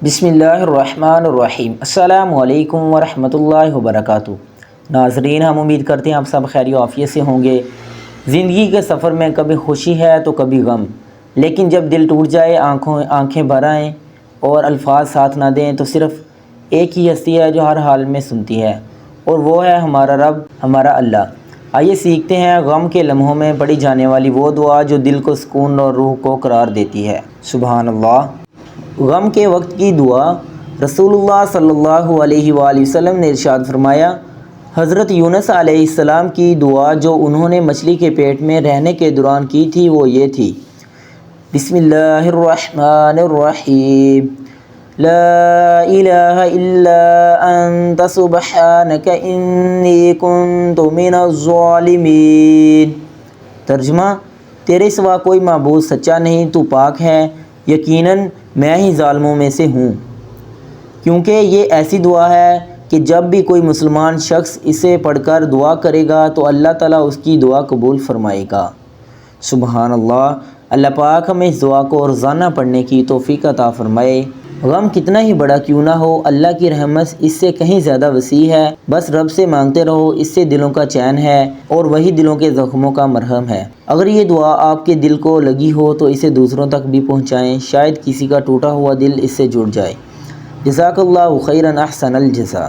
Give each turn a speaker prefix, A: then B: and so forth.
A: بسم اللہ الرحمن الرحیم۔ السلام علیکم ورحمۃ اللہ وبرکاتہ۔ ناظرین، ہم امید کرتے ہیں آپ سب خیر و عافیت سے ہوں گے۔ زندگی کے سفر میں کبھی خوشی ہے تو کبھی غم، لیکن جب دل ٹوٹ جائے، آنکھیں بھر آئیں اور الفاظ ساتھ نہ دیں تو صرف ایک ہی ہستی ہے جو ہر حال میں سنتی ہے، اور وہ ہے ہمارا رب، ہمارا اللہ۔ آئیے سیکھتے ہیں غم کے لمحوں میں پڑھی جانے والی وہ دعا جو دل کو سکون اور روح کو قرار دیتی ہے۔ سبحان اللہ۔ غم کے وقت کی دعا۔ رسول اللہ صلی اللہ علیہ وآلہ وسلم نے ارشاد فرمایا، حضرت یونس علیہ السلام کی دعا جو انہوں نے مچھلی کے پیٹ میں رہنے کے دوران کی تھی وہ یہ تھی، بسم اللہ الرحمن الرحیم، لا الہ الا انت سبحانک انی کنت من الظالمین۔ ترجمہ، تیرے سوا کوئی معبود سچا نہیں، تو پاک ہے، یقیناً میں ہی ظالموں میں سے ہوں۔ کیونکہ یہ ایسی دعا ہے کہ جب بھی کوئی مسلمان شخص اسے پڑھ کر دعا کرے گا تو اللہ تعالیٰ اس کی دعا قبول فرمائے گا۔ سبحان اللہ۔ اللہ پاک ہمیں اس دعا کو روزانہ پڑھنے کی توفیق عطا فرمائے۔ غم کتنا ہی بڑا کیوں نہ ہو، اللہ کی رحمت اس سے کہیں زیادہ وسیع ہے۔ بس رب سے مانگتے رہو، اس سے دلوں کا چین ہے اور وہی دلوں کے زخموں کا مرہم ہے۔ اگر یہ دعا آپ کے دل کو لگی ہو تو اسے دوسروں تک بھی پہنچائیں، شاید کسی کا ٹوٹا ہوا دل اس سے جڑ جائے۔ جزاک اللہ خیرا، احسن الجزا۔